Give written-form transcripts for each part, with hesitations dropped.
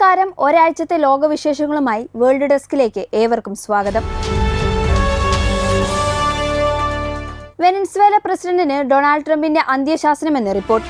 നമസ്കാരം. ഒരാഴ്ചത്തെ ലോകവിശേഷങ്ങളുമായി വേൾഡ് ഡെസ്കിലേക്ക് ഏവർക്കും സ്വാഗതം. വെനസ്വേല പ്രസിഡന്റിന് ഡൊണാൾഡ് ട്രംപിന്റെ അന്ത്യശാസനമെന്ന് റിപ്പോർട്ട്.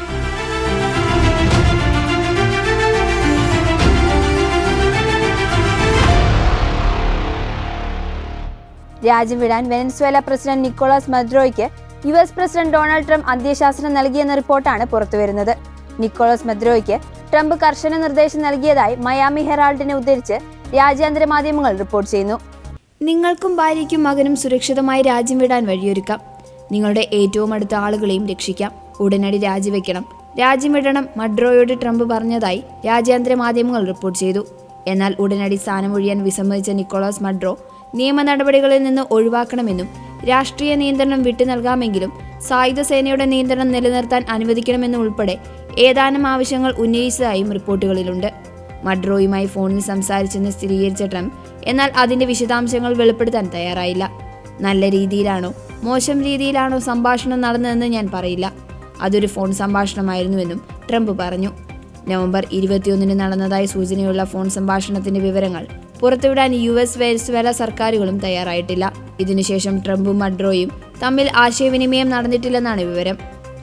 രാജ്യം വിടാൻ വെനസ്വേല പ്രസിഡന്റ് നിക്കോളാസ് മദുറോയ്ക്ക് US പ്രസിഡന്റ് ഡൊണാൾഡ് ട്രംപ് അന്ത്യശാസനം നൽകിയെന്ന റിപ്പോർട്ടാണ് പുറത്തുവരുന്നത്. നിക്കോളാസ് മദുറോയ്ക്ക് ട്രംപ് കർശന നിർദ്ദേശം നൽകിയതായി മയാമി ഹെറാൾഡിനെ ഉദ്ധരിച്ച് രാജ്യാന്തര മാധ്യമങ്ങൾ റിപ്പോർട്ട് ചെയ്യുന്നു. നിങ്ങൾക്കും ഭാര്യയ്ക്കും മകനും സുരക്ഷിതമായി രാജ്യം വിടാൻ വഴിയൊരുക്കാം. നിങ്ങളുടെ ഏറ്റവും അടുത്ത ആളുകളെയും രക്ഷിക്കാം. ഉടനടി രാജിവെക്കണം, രാജ്യം വിടണം മഡ്രോയോട് ട്രംപ് പറഞ്ഞതായി രാജ്യാന്തര മാധ്യമങ്ങൾ റിപ്പോർട്ട് ചെയ്തു. എന്നാൽ ഉടനടി സ്ഥാനമൊഴിയാൻ വിസമ്മതിച്ച നിക്കോളാസ് മഡ്രോ നിയമ നടപടികളിൽ നിന്ന് ഒഴിവാക്കണമെന്നും രാഷ്ട്രീയ നിയന്ത്രണം വിട്ടു നൽകാമെങ്കിലും സായുധ സേനയുടെ നിയന്ത്രണം നിലനിർത്താൻ അനുവദിക്കണമെന്നും ഉൾപ്പെടെ ഏതാനും ആവശ്യങ്ങൾ ഉന്നയിച്ചതായും റിപ്പോർട്ടുകളിലുണ്ട്. മഡ്രോയുമായി ഫോണിൽ സംസാരിച്ചെന്ന് സ്ഥിരീകരിച്ച ട്രംപ് എന്നാൽ അതിന്റെ വിശദാംശങ്ങൾ വെളിപ്പെടുത്താൻ തയ്യാറായില്ല. നല്ല രീതിയിലാണോ മോശം രീതിയിലാണോ സംഭാഷണം നടന്നതെന്ന് ഞാൻ പറയില്ല. അതൊരു ഫോൺ സംഭാഷണമായിരുന്നുവെന്നും ട്രംപ് പറഞ്ഞു. നവംബർ 21 നടന്നതായി സൂചനയുള്ള ഫോൺ സംഭാഷണത്തിന്റെ വിവരങ്ങൾ പുറത്തുവിടാൻ US വെനസ്വേല സർക്കാരുകളും തയ്യാറായിട്ടില്ല. ഇതിനുശേഷം ട്രംപും മഡ്രോയും തമ്മിൽ ആശയവിനിമയം നടന്നിട്ടില്ലെന്നാണ് വിവരം.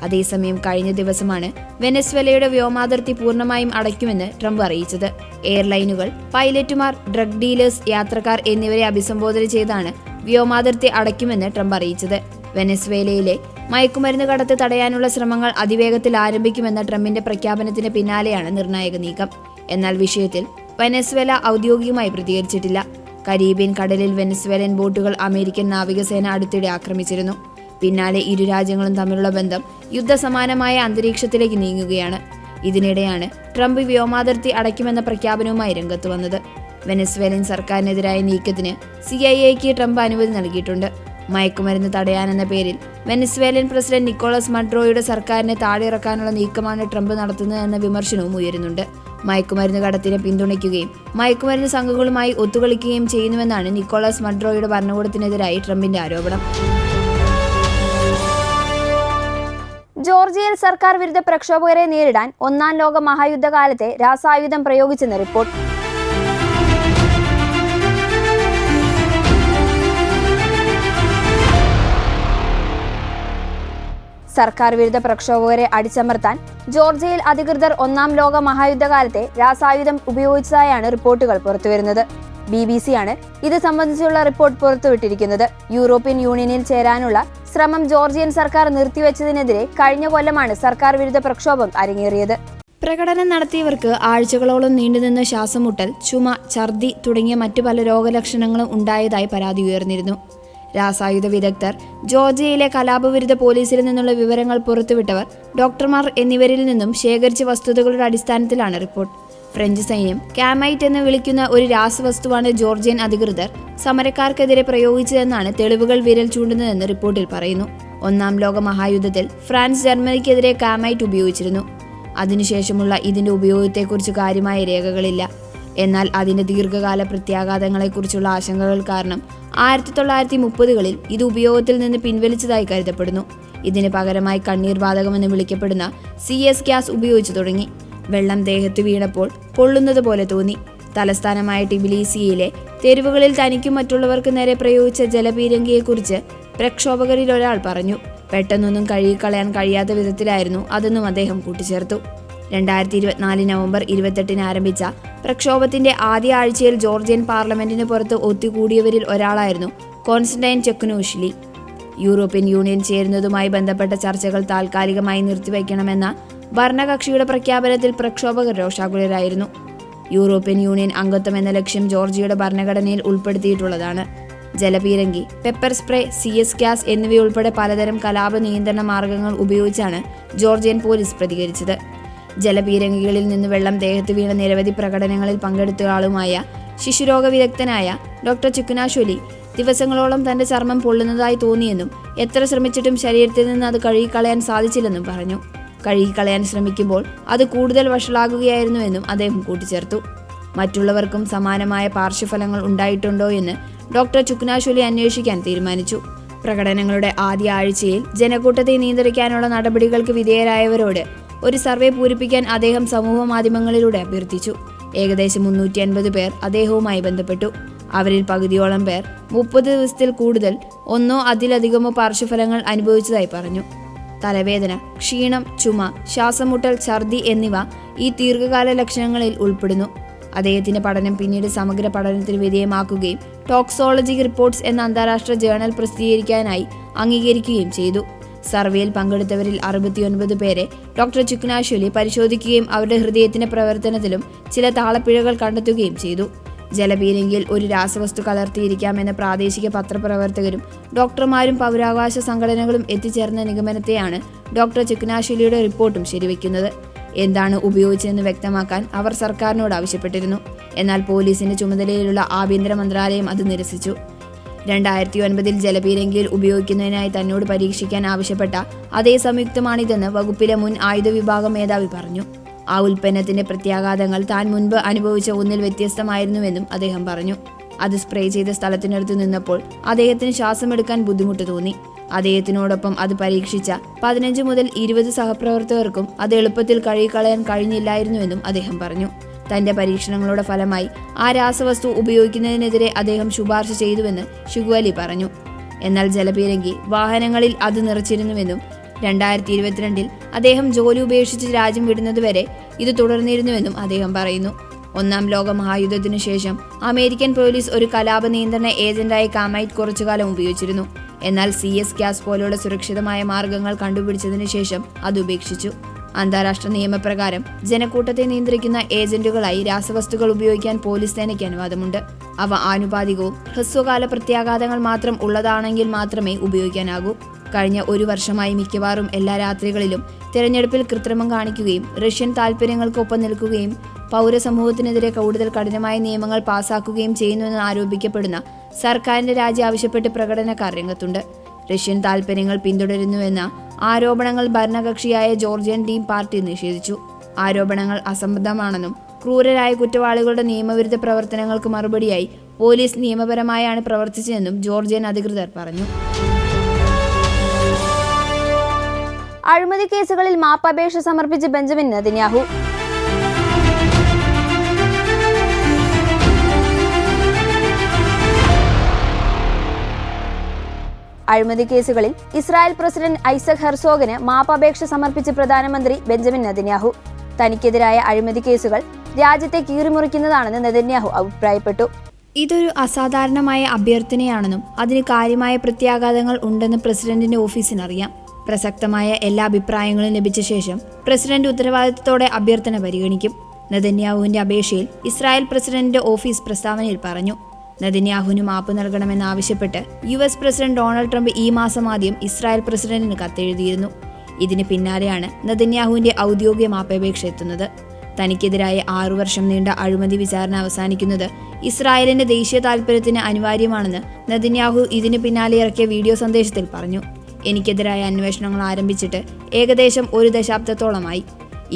അതേസമയം കഴിഞ്ഞ ദിവസമാണ് വെനസ്വേലയുടെ വ്യോമാതിർത്തി പൂർണ്ണമായും അടയ്ക്കുമെന്ന് ട്രംപ് അറിയിച്ചത്. എയർലൈനുകൾ, പൈലറ്റുമാർ, ഡ്രഗ് ഡീലേഴ്സ്, യാത്രക്കാർ എന്നിവരെ അഭിസംബോധന ചെയ്താണ് വ്യോമാതിർത്തി അടയ്ക്കുമെന്ന് ട്രംപ് അറിയിച്ചത്. വെനസ്വേലയിലെ മയക്കുമരുന്ന് കടത്ത് തടയാനുള്ള ശ്രമങ്ങൾ അതിവേഗത്തിൽ ആരംഭിക്കുമെന്ന ട്രംപിന്റെ പ്രഖ്യാപനത്തിന് പിന്നാലെയാണ് നിർണായക നീക്കം. എന്നാൽ വിഷയത്തിൽ വെനസ്വേല ഔദ്യോഗികമായി പ്രതികരിച്ചിട്ടില്ല. കരീബിയൻ കടലിൽ വെനസ്വേലൻ ബോട്ടുകൾ അമേരിക്കൻ നാവികസേന അടുത്തിടെ ആക്രമിച്ചിരുന്നു. പിന്നാലെ ഇരു രാജ്യങ്ങളും തമ്മിലുള്ള ബന്ധം യുദ്ധസമാനമായ അന്തരീക്ഷത്തിലേക്ക് നീങ്ങുകയാണ്. ഇതിനിടെയാണ് ട്രംപ് വ്യോമാതിർത്തി അടയ്ക്കുമെന്ന പ്രഖ്യാപനവുമായി രംഗത്ത് വന്നത്. വെനസ്വേലൻ സർക്കാരിനെതിരായ നീക്കത്തിന് CIA ട്രംപ് അനുമതി നൽകിയിട്ടുണ്ട്. മയക്കുമരുന്ന് തടയാനെന്ന പേരിൽ വെനസ്വേലൻ പ്രസിഡന്റ് നിക്കോളാസ് മഡ്രോയുടെ സർക്കാരിനെ താഴെയിറക്കാനുള്ള നീക്കമാണ് ട്രംപ് നടത്തുന്നതെന്ന വിമർശനവും ഉയരുന്നുണ്ട്. മയക്കുമരുന്ന് കടത്തിനെ പിന്തുണയ്ക്കുകയും മയക്കുമരുന്ന് സംഘങ്ങളുമായി ഒത്തുകളിക്കുകയും ചെയ്യുന്നുവെന്നാണ് നിക്കോളാസ് മഡ്രോയുടെ ഭരണകൂടത്തിനെതിരായി ട്രംപിന്റെ ആരോപണം. ജോർജിയയിൽ സർക്കാർ വിരുദ്ധ പ്രക്ഷോഭകരെ നേരിടാൻ ഒന്നാം ലോക മഹായുദ്ധകാലത്തെ രാസായുധം പ്രയോഗിച്ചെന്ന് റിപ്പോർട്ട്. സർക്കാർ വിരുദ്ധ പ്രക്ഷോഭകരെ അടിച്ചമർത്താൻ ജോർജിയയിൽ അധികൃതർ ഒന്നാം ലോക മഹായുദ്ധകാലത്തെ രാസായുധം ഉപയോഗിച്ചതായാണ് റിപ്പോർട്ടുകൾ പുറത്തുവരുന്നത്. BBC ആണ് ഇത് സംബന്ധിച്ചുള്ള റിപ്പോർട്ട് പുറത്തുവിട്ടിരിക്കുന്നത്. യൂറോപ്യൻ യൂണിയനിൽ ചേരാനുള്ള ശ്രമം ജോർജിയൻ സർക്കാർ നിർത്തിവെച്ചതിനെതിരെ കഴിഞ്ഞ കൊല്ലമാണ് സർക്കാർ വിരുദ്ധ പ്രക്ഷോഭം അരങ്ങേറിയത്. പ്രകടനം നടത്തിയവർക്ക് ആഴ്ചകളോളം നീണ്ടുനിന്ന ശ്വാസമുട്ടൽ, ചുമ, ഛർദി തുടങ്ങിയ മറ്റു പല രോഗലക്ഷണങ്ങളും ഉണ്ടായതായി പരാതി ഉയർന്നിരുന്നു. രാസായുധ വിദഗ്ധർ, ജോർജിയയിലെ കലാപവിരുദ്ധ പോലീസിൽ നിന്നുള്ള വിവരങ്ങൾ പുറത്തുവിട്ടവർ, ഡോക്ടർമാർ എന്നിവരിൽ നിന്നും ശേഖരിച്ച വസ്തുതകളുടെ അടിസ്ഥാനത്തിലാണ് റിപ്പോർട്ട്. ഫ്രഞ്ച് സൈന്യം കാമൈറ്റ് എന്ന് വിളിക്കുന്ന ഒരു രാസവസ്തുവാണ് ജോർജിയൻ അധികൃതർ സമരക്കാർക്കെതിരെ പ്രയോഗിച്ചതെന്നാണ് തെളിവുകൾ വിരൽ ചൂണ്ടുന്നതെന്ന് റിപ്പോർട്ടിൽ പറയുന്നു. ഒന്നാം ലോക മഹായുദ്ധത്തിൽ ഫ്രാൻസ് ജർമ്മനിക്കെതിരെ കാമൈറ്റ് ഉപയോഗിച്ചിരുന്നു. അതിനുശേഷമുള്ള ഇതിന്റെ ഉപയോഗത്തെക്കുറിച്ച് കാര്യമായ രേഖകളില്ല. എന്നാൽ അതിന്റെ ദീർഘകാല പ്രത്യാഘാതങ്ങളെക്കുറിച്ചുള്ള ആശങ്കകൾ കാരണം 1930കളിൽ ഇത് ഉപയോഗത്തിൽ നിന്ന് പിൻവലിച്ചതായി കരുതപ്പെടുന്നു. ഇതിന് പകരമായി കണ്ണീർ വാതകമെന്ന് വിളിക്കപ്പെടുന്ന CS ഗ്യാസ് ഉപയോഗിച്ചു തുടങ്ങി. വെള്ളം ദേഹത്ത് വീണപ്പോൾ പൊള്ളുന്നത് പോലെ തോന്നി. തലസ്ഥാനമായ ടിബിലിസിയിലെ തെരുവുകളിൽ തനിക്കും മറ്റുള്ളവർക്ക് നേരെ പ്രയോഗിച്ച ജലപീരങ്കിയെക്കുറിച്ച് പ്രക്ഷോഭകരിൽ ഒരാൾ പറഞ്ഞു. പെട്ടെന്നൊന്നും കഴുകിക്കളയാൻ കഴിയാത്ത വിധത്തിലായിരുന്നു അതെന്നും അദ്ദേഹം കൂട്ടിച്ചേർത്തു. 2024 നവംബർ 28 ആരംഭിച്ച പ്രക്ഷോഭത്തിന്റെ ആദ്യ ആഴ്ചയിൽ ജോർജിയൻ പാർലമെന്റിന് പുറത്ത് ഒത്തുകൂടിയവരിൽ ഒരാളായിരുന്നു കോൺസ്റ്റന്റൈൻ ചെക്കുനോഷ്ലി. യൂറോപ്യൻ യൂണിയൻ ചേരുന്നതുമായി ബന്ധപ്പെട്ട ചർച്ചകൾ താൽക്കാലികമായി നിർത്തിവെക്കണമെന്ന ഭരണകക്ഷിയുടെ പ്രഖ്യാപനത്തിൽ പ്രക്ഷോഭകർ രോഷാകുലരായിരുന്നു. യൂറോപ്യൻ യൂണിയൻ അംഗത്വം എന്ന ലക്ഷ്യം ജോർജിയയുടെ ഭരണഘടനയിൽ ഉൾപ്പെടുത്തിയിട്ടുള്ളതാണ്. ജലപീരങ്കി, പെപ്പർ സ്പ്രേ, CS ഗ്യാസ് എന്നിവയുൾപ്പെടെ പലതരം കലാപ നിയന്ത്രണ മാർഗങ്ങൾ ഉപയോഗിച്ചാണ് ജോർജിയൻ പോലീസ് പ്രതികരിച്ചത്. ജലപീരങ്കികളിൽ നിന്ന് വെള്ളം ദേഹത്ത് വീണ നിരവധി പ്രകടനങ്ങളിൽ പങ്കെടുത്ത ആളുമായ ശിശുരോഗ വിദഗ്ധനായ ഡോക്ടർ ചുക്കുനാശ്വലി ദിവസങ്ങളോളം തന്റെ ചർമ്മം പൊള്ളുന്നതായി തോന്നിയെന്നും എത്ര ശ്രമിച്ചിട്ടും ശരീരത്തിൽ നിന്ന് അത് കഴുകിക്കളയാൻ സാധിച്ചില്ലെന്നും പറഞ്ഞു. കഴുകിക്കളയാൻ ശ്രമിക്കുമ്പോൾ അത് കൂടുതൽ വഷളാകുകയായിരുന്നുവെന്നും അദ്ദേഹം കൂട്ടിച്ചേർത്തു. മറ്റുള്ളവർക്കും സമാനമായ പാർശ്വഫലങ്ങൾ ഉണ്ടായിട്ടുണ്ടോ എന്ന് ഡോക്ടർ ചുക്കുനാശ്വലി അന്വേഷിക്കാൻ തീരുമാനിച്ചു. പ്രകടനങ്ങളുടെ ആദ്യ ആഴ്ചയിൽ ജനക്കൂട്ടത്തെ നിയന്ത്രിക്കാനുള്ള നടപടികൾക്ക് വിധേയരായവരോട് ഒരു സർവേ പൂരിപ്പിക്കാൻ അദ്ദേഹം സമൂഹ മാധ്യമങ്ങളിലൂടെ അഭ്യർത്ഥിച്ചു. ഏകദേശം 350 പേർ അദ്ദേഹവുമായി ബന്ധപ്പെട്ടു. അവരിൽ പകുതിയോളം പേർ 30 ദിവസത്തിൽ കൂടുതൽ ഒന്നോ അതിലധികമോ പാർശ്വഫലങ്ങൾ അനുഭവിച്ചതായി പറഞ്ഞു. തലവേദന, ക്ഷീണം, ചുമ, ശ്വാസമുട്ടൽ, ഛർദി എന്നിവ ഈ ദീർഘകാല ലക്ഷണങ്ങളിൽ ഉൾപ്പെടുന്നു. അദ്ദേഹത്തിന്റെ പഠനം പിന്നീട് സമഗ്ര പഠനത്തിന് വിധേയമാക്കുകയും ടോക്സോളജി റിപ്പോർട്ട്സ് എന്ന അന്താരാഷ്ട്ര ജേണൽ പ്രസിദ്ധീകരിക്കാനായി അംഗീകരിക്കുകയും ചെയ്തു. സർവേയിൽ പങ്കെടുത്തവരിൽ 69 പേരെ ഡോക്ടർ ചുക്നാശ്വലി പരിശോധിക്കുകയും അവരുടെ ഹൃദയത്തിന്റെ പ്രവർത്തനത്തിലും ചില താളപ്പിഴകൾ കണ്ടെത്തുകയും ചെയ്തു. ജലപീരങ്കിയിൽ ഒരു രാസവസ്തു കലർത്തിയിരിക്കാമെന്ന പ്രാദേശിക പത്രപ്രവർത്തകരും ഡോക്ടർമാരും പൗരാവകാശ സംഘടനകളും എത്തിച്ചേർന്ന നിഗമനത്തെയാണ് ഡോക്ടർ ചുക്നാശ്വലിയുടെ റിപ്പോർട്ടും ശരിവെക്കുന്നത്. എന്താണ് ഉപയോഗിച്ചതെന്ന് വ്യക്തമാക്കാൻ അവർ സർക്കാരിനോട് ആവശ്യപ്പെട്ടിരുന്നു. എന്നാൽ പോലീസിന്റെ ചുമതലയിലുള്ള ആഭ്യന്തര മന്ത്രാലയം അത് നിരസിച്ചു. 2009 ജലപീരങ്കിയിൽ ഉപയോഗിക്കുന്നതിനായി തന്നോട് പരീക്ഷിക്കാൻ ആവശ്യപ്പെട്ട അതേ സംയുക്തമാണിതെന്ന് വകുപ്പിലെ മുൻ ആയുധ വിഭാഗം മേധാവി പറഞ്ഞു. ആ ഉൽപ്പന്നത്തിന്റെ പ്രത്യാഘാതങ്ങൾ താൻ മുൻപ് അനുഭവിച്ച ഒന്നിൽ വ്യത്യസ്തമായിരുന്നുവെന്നും അദ്ദേഹം പറഞ്ഞു. അത് സ്പ്രേ ചെയ്ത സ്ഥലത്തിനടുത്ത് നിന്നപ്പോൾ അദ്ദേഹത്തിന് ശ്വാസമെടുക്കാൻ ബുദ്ധിമുട്ട് തോന്നി. അദ്ദേഹത്തിനോടൊപ്പം അത് പരീക്ഷിച്ച 15 മുതൽ 20 സഹപ്രവർത്തകർക്കും അത് എളുപ്പത്തിൽ കഴുകിക്കളയാൻ കഴിഞ്ഞില്ലായിരുന്നുവെന്നും അദ്ദേഹം പറഞ്ഞു. തന്റെ പരീക്ഷണങ്ങളുടെ ഫലമായി ആ രാസവസ്തു ഉപയോഗിക്കുന്നതിനെതിരെ അദ്ദേഹം ശുപാർശ ചെയ്തുവെന്ന് ഷുഗ്വലി പറഞ്ഞു. എന്നാൽ ജലപീരങ്കി വാഹനങ്ങളിൽ അത് നിറച്ചിരുന്നുവെന്നും 2022 അദ്ദേഹം ജോലി ഉപേക്ഷിച്ച് രാജ്യം വിടുന്നതുവരെ ഇത് തുടർന്നിരുന്നുവെന്നും അദ്ദേഹം പറയുന്നു. ഒന്നാം ലോക മഹായുദ്ധത്തിനു ശേഷം അമേരിക്കൻ പോലീസ് ഒരു കലാപ നിയന്ത്രണ ഏജന്റായി കാമൈറ്റ് കുറച്ചുകാലം ഉപയോഗിച്ചിരുന്നു. എന്നാൽ CS ഗ്യാസ് പോലുള്ള സുരക്ഷിതമായ മാർഗങ്ങൾ കണ്ടുപിടിച്ചതിനു ശേഷം അത് ഉപേക്ഷിച്ചു. അന്താരാഷ്ട്ര നിയമപ്രകാരം ജനക്കൂട്ടത്തെ നിയന്ത്രിക്കുന്ന ഏജന്റുകളായി രാസവസ്തുക്കൾ ഉപയോഗിക്കാൻ പോലീസ് സേനയ്ക്ക് അനുവാദമുണ്ട്. അവ ആനുപാതികവും ഹ്രസ്വകാല പ്രത്യാഘാതങ്ങൾ മാത്രം ഉള്ളതാണെങ്കിൽ മാത്രമേ ഉപയോഗിക്കാനാകൂ. കഴിഞ്ഞ 1 വർഷമായി മിക്കവാറും എല്ലാ രാത്രികളിലും തെരഞ്ഞെടുപ്പിൽ കൃത്രിമം കാണിക്കുകയും റഷ്യൻ താൽപര്യങ്ങൾക്കൊപ്പം നിൽക്കുകയും പൗരസമൂഹത്തിനെതിരെ കൂടുതൽ കഠിനമായ നിയമങ്ങൾ പാസാക്കുകയും ചെയ്യുന്നുവെന്ന് ആരോപിക്കപ്പെടുന്ന സർക്കാരിന്റെ രാജി ആവശ്യപ്പെട്ട് പ്രകടനക്കാർ രംഗത്തുണ്ട്. റഷ്യൻ താൽപര്യങ്ങൾ പിന്തുടരുന്നുവെന്ന ആരോപണങ്ങൾ ഭരണകക്ഷിയായ ജോർജിയൻ ടീം പാർട്ടി നിഷേധിച്ചു. ആരോപണങ്ങൾ അസംബന്ധമാണെന്നും ക്രൂരരായ കുറ്റവാളികളുടെ നിയമവിരുദ്ധ പ്രവർത്തനങ്ങൾക്ക് മറുപടിയായി പോലീസ് നിയമപരമായാണ് പ്രവർത്തിച്ചതെന്നും ജോർജിയൻ അധികൃതർ പറഞ്ഞു. അഴിമതി കേസുകളിൽ മാപ്പപേക്ഷ സമർപ്പിച്ച് ബെഞ്ചമിൻ നെതന്യാഹു. അഴിമതി കേസുകളിൽ ഇസ്രായേൽ പ്രസിഡന്റ് ഐസക് ഹെർസോഗിന് മാപ്പപേക്ഷ സമർപ്പിച്ച് പ്രധാനമന്ത്രി ബെഞ്ചമിൻ നെതന്യാഹു. തനിക്കെതിരായ അഴിമതി കേസുകൾ രാജ്യത്തെ കീറിമുറിക്കുന്നതാണെന്ന് നെതന്യാഹു അഭിപ്രായപ്പെട്ടു. ഇതൊരു അസാധാരണമായ അഭ്യർത്ഥനയാണെന്നും അതിന് കാര്യമായ പ്രത്യാഘാതങ്ങൾ ഉണ്ടെന്ന് പ്രസിഡന്റിന്റെ ഓഫീസിനറിയാം. പ്രസക്തമായ എല്ലാ അഭിപ്രായങ്ങളും ലഭിച്ച ശേഷം പ്രസിഡന്റ് ഉത്തരവാദിത്തത്തോടെ അഭ്യർത്ഥന പരിഗണിക്കും. നെതന്യാഹുവിന്റെ അപേക്ഷയിൽ ഇസ്രായേൽ പ്രസിഡന്റിന്റെ ഓഫീസ് പ്രസ്താവനയിൽ പറഞ്ഞു. നെതന്യാഹുവിന് മാപ്പ് നൽകണമെന്നാവശ്യപ്പെട്ട് US പ്രസിഡന്റ് ഡൊണാൾഡ് ട്രംപ് ഈ മാസം ആദ്യം ഇസ്രായേൽ പ്രസിഡന്റിന് കത്തെഴുതിയിരുന്നു. ഇതിന് പിന്നാലെയാണ് നെതന്യാഹുവിന്റെ ഔദ്യോഗിക മാപ്പപേക്ഷ എത്തുന്നത്. തനിക്കെതിരായ 6 വർഷം നീണ്ട അഴിമതി വിചാരണ അവസാനിക്കുന്നത് ഇസ്രായേലിന്റെ ദേശീയ താൽപര്യത്തിന് അനിവാര്യമാണെന്ന് നെതന്യാഹു ഇതിന് പിന്നാലെ ഇറക്കിയ വീഡിയോ സന്ദേശത്തിൽ പറഞ്ഞു. എനിക്കെതിരായ അന്വേഷണങ്ങൾ ആരംഭിച്ചിട്ട് ഏകദേശം 1 ദശാബ്ദത്തോളമായി.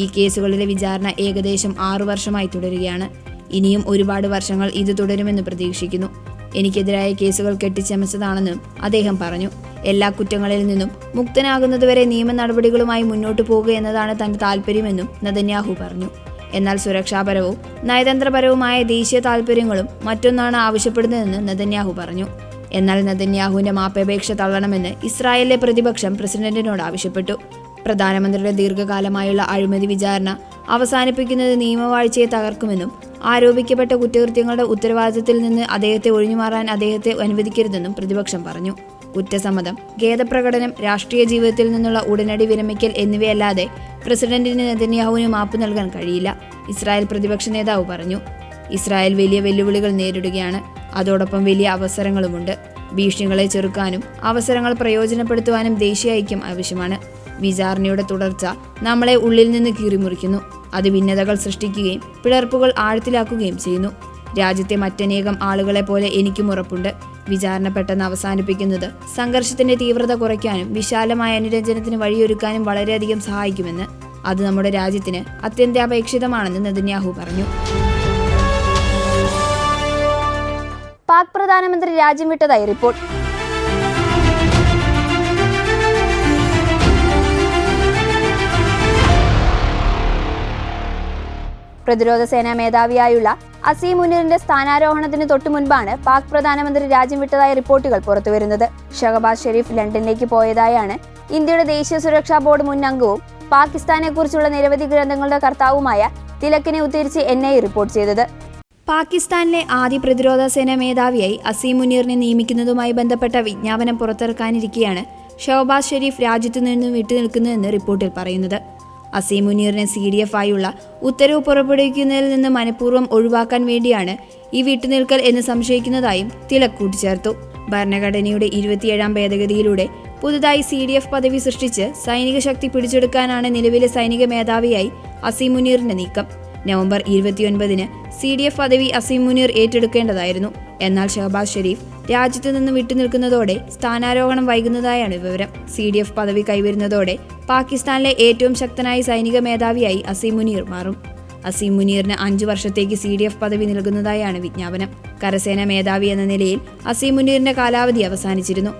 ഈ കേസുകളിലെ വിചാരണ ഏകദേശം 6 വർഷമായി തുടരുകയാണ്. ഇനിയും ഒരുപാട് വർഷങ്ങൾ ഇത് തുടരുമെന്ന് പ്രതീക്ഷിക്കുന്നു. എനിക്കെതിരായ കേസുകൾ കെട്ടിച്ചമച്ചതാണെന്നും അദ്ദേഹം പറഞ്ഞു. എല്ലാ കുറ്റങ്ങളിൽ നിന്നും മുക്തനാകുന്നതുവരെ നിയമ നടപടികളുമായി മുന്നോട്ടു പോകുക എന്നതാണ് തന്റെ താൽപര്യമെന്നും നെതന്യാഹു പറഞ്ഞു. എന്നാൽ സുരക്ഷാപരവും നയതന്ത്രപരവുമായ ദേശീയ താൽപര്യങ്ങളും മറ്റൊന്നാണ് ആവശ്യപ്പെടുന്നതെന്ന് നെതന്യാഹു പറഞ്ഞു. എന്നാൽ നെതന്യാഹുവിന്റെ മാപ്പപേക്ഷ തള്ളണമെന്ന് ഇസ്രായേലിലെ പ്രതിപക്ഷം പ്രസിഡന്റിനോട് ആവശ്യപ്പെട്ടു. പ്രധാനമന്ത്രിയുടെ ദീർഘകാലമായുള്ള അഴിമതി വിചാരണ അവസാനിപ്പിക്കുന്നത് നിയമവാഴ്ചയെ തകർക്കുമെന്നും ആരോപിക്കപ്പെട്ട കുറ്റകൃത്യങ്ങളുടെ ഉത്തരവാദിത്തത്തിൽ നിന്ന് അദ്ദേഹത്തെ ഒഴിഞ്ഞുമാറാൻ അദ്ദേഹത്തെ അനുവദിക്കരുതെന്നും പ്രതിപക്ഷം പറഞ്ഞു. കുറ്റസമ്മതം, ഖേദപ്രകടനം, രാഷ്ട്രീയ ജീവിതത്തിൽ നിന്നുള്ള ഉടനടി വിരമിക്കൽ എന്നിവയല്ലാതെ പ്രസിഡന്റിന് നെതന്യാഹുവിന് മാപ്പ് നൽകാൻ കഴിയില്ല, ഇസ്രായേൽ പ്രതിപക്ഷ നേതാവ് പറഞ്ഞു. ഇസ്രായേൽ വലിയ വെല്ലുവിളികൾ നേരിടുകയാണ്. അതോടൊപ്പം വലിയ അവസരങ്ങളുമുണ്ട്. ഭീഷണികളെ ചെറുക്കാനും അവസരങ്ങൾ പ്രയോജനപ്പെടുത്തുവാനും ദേശീയ ഐക്യം ആവശ്യമാണ്. വിചാരണയുടെ തുടർച്ച നമ്മളെ ഉള്ളിൽ നിന്ന് കീറിമുറിക്കുന്നു. അത് ഭിന്നതകൾ സൃഷ്ടിക്കുകയും പിളർപ്പുകൾ ആഴത്തിലാക്കുകയും ചെയ്യുന്നു. രാജ്യത്തെ മറ്റനേകം ആളുകളെ പോലെ എനിക്കും ഉറപ്പുണ്ട്, വിചാരണ പെട്ടെന്ന് അവസാനിപ്പിക്കുന്നത് സംഘർഷത്തിന്റെ തീവ്രത കുറയ്ക്കാനും വിശാലമായ അനുരഞ്ജനത്തിന് വഴിയൊരുക്കാനും വളരെയധികം സഹായിക്കുമെന്ന്. അത് നമ്മുടെ രാജ്യത്തിന് അത്യന്താപേക്ഷിതമാണെന്ന് നെതന്യാഹു പറഞ്ഞു. പാക് പ്രധാനമന്ത്രി രാജ്യം വിട്ടതായി റിപ്പോർട്ട്. പ്രതിരോധ സേനാ മേധാവിയായുള്ള അസീം മുനീറിന്റെ സ്ഥാനാരോഹണത്തിന് തൊട്ടു മുൻപാണ് പാക് പ്രധാനമന്ത്രി രാജ്യം വിട്ടതായ റിപ്പോർട്ടുകൾ പുറത്തുവരുന്നത്. ഷഹബാസ് ഷെരീഫ് ലണ്ടനിലേക്ക് പോയതായാണ് ഇന്ത്യയുടെ ദേശീയ സുരക്ഷാ ബോർഡ് മുൻ അംഗവും പാകിസ്ഥാനെ കുറിച്ചുള്ള നിരവധി ഗ്രന്ഥങ്ങളുടെ കർത്താവുമായ തിലക്കിനെ ഉദ്ധരിച്ച് NIA റിപ്പോർട്ട് ചെയ്തത്. പാകിസ്ഥാനിലെ ആദ്യ പ്രതിരോധ സേനാ മേധാവിയായി അസീം മുനീറിനെ നിയമിക്കുന്നതുമായി ബന്ധപ്പെട്ട വിജ്ഞാപനം പുറത്തിറക്കാനിരിക്കെയാണ് ഷഹബാസ് ഷെരീഫ് രാജ്യത്തു നിന്നും വിട്ടുനിൽക്കുന്നതെന്ന് റിപ്പോർട്ടിൽ പറയുന്നത്. അസീം മുനീറിനെ CDF ആയുള്ള ഉത്തരവ് പുറപ്പെടുവിക്കുന്നതിൽ നിന്ന് മനഃപൂർവ്വം ഒഴിവാക്കാൻ വേണ്ടിയാണ് ഈ വിട്ടുനിൽക്കൽ എന്ന് സംശയിക്കുന്നതായും തിലക് കൂട്ടിച്ചേർത്തു. ഭരണഘടനയുടെ 27ാം ഭേദഗതിയിലൂടെ പുതുതായി CDF പദവി സൃഷ്ടിച്ച് സൈനിക ശക്തി പിടിച്ചെടുക്കാനാണ് നിലവിലെ സൈനിക മേധാവിയായി അസീം മുനീറിന്റെ നീക്കം. നവംബർ 29-ന് CDF പദവി അസീം മുനീർ ഏറ്റെടുക്കേണ്ടതായിരുന്നു. എന്നാൽ ഷഹബാസ് ഷെരീഫ് രാജ്യത്ത് നിന്ന് വിട്ടുനിൽക്കുന്നതോടെ സ്ഥാനാരോഹണം വൈകുന്നതായാണ് വിവരം. CDF പദവി കൈവരുന്നതോടെ പാകിസ്ഥാനിലെ ഏറ്റവും ശക്തനായ സൈനിക മേധാവിയായി അസീം മുനീർ മാറും. അസീം മുനീറിന് 5 വർഷത്തേക്ക് CDF പദവി നൽകുന്നതായാണ് വിജ്ഞാപനം. കരസേനാ മേധാവി എന്ന നിലയിൽ അസീം മുനീറിന്റെ കാലാവധി അവസാനിച്ചിരുന്നു.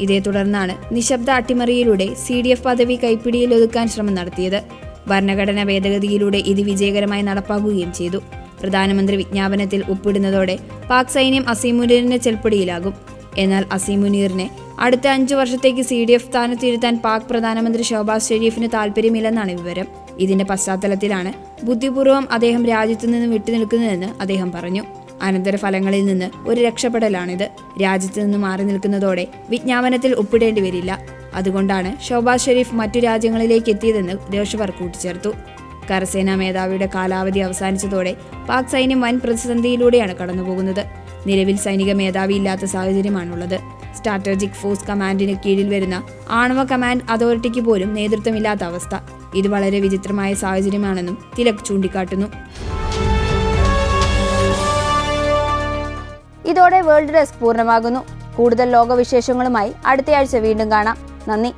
ഇതേ തുടർന്നാണ് നിശബ്ദ അട്ടിമറിയിലൂടെ CDF പദവി കൈപ്പിടിയിൽ ഒതുക്കാൻ ശ്രമം നടത്തിയത്. ഭരണഘടനാ ഭേദഗതിയിലൂടെ ഇത് വിജയകരമായി നടപ്പാക്കുകയും ചെയ്തു. പ്രധാനമന്ത്രി വിജ്ഞാപനത്തിൽ ഒപ്പിടുന്നതോടെ പാക് സൈന്യം അസീം മുനീറിന്റെ ചെൽപ്പടിയിലാകും. എന്നാൽ അസീം മുനീറിനെ അടുത്ത 5 വർഷത്തേക്ക് CDF സ്ഥാനത്തിരുത്താൻ പാക് പ്രധാനമന്ത്രി ഷഹബാസ് ഷെരീഫിന് താൽപ്പര്യമില്ലെന്നാണ് വിവരം. ഇതിന്റെ പശ്ചാത്തലത്തിലാണ് ബുദ്ധിപൂർവ്വം അദ്ദേഹം രാജ്യത്തു നിന്ന് വിട്ടുനിൽക്കുന്നതെന്ന് അദ്ദേഹം പറഞ്ഞു. അനന്തരഫലങ്ങളിൽ നിന്ന് ഒരു രക്ഷപ്പെടലാണിത്. രാജ്യത്ത് നിന്ന് മാറി നിൽക്കുന്നതോടെ വിജ്ഞാപനത്തിൽ ഒപ്പിടേണ്ടി വരില്ല. അതുകൊണ്ടാണ് ഷഹബാസ് ഷെരീഫ് മറ്റു രാജ്യങ്ങളിലേക്ക് എത്തിയതെന്ന് രോഷവർ കൂട്ടിച്ചേർത്തു. കരസേനാ മേധാവിയുടെ കാലാവധി അവസാനിച്ചതോടെ പാക് സൈന്യം വൻ പ്രതിസന്ധിയിലൂടെയാണ് കടന്നുപോകുന്നത്. നിലവിൽ സൈനിക മേധാവി ഇല്ലാത്ത സാഹചര്യമാണുള്ളത്. സ്ട്രാറ്റജിക് ഫോഴ്സ് കമാൻഡിന് കീഴിൽ വരുന്ന ആണവ കമാൻഡ് അതോറിറ്റിക്ക് പോലും നേതൃത്വമില്ലാത്ത അവസ്ഥ. ഇത് വളരെ വിചിത്രമായ സാഹചര്യമാണെന്നും തിലക് ചൂണ്ടിക്കാട്ടുന്നു. ഇതോടെ വേൾഡ് ഡെസ്ക് പൂർണ്ണമാകുന്നു. കൂടുതൽ ലോകവിശേഷങ്ങളുമായി അടുത്തയാഴ്ച വീണ്ടും കാണാം. നന്ദി.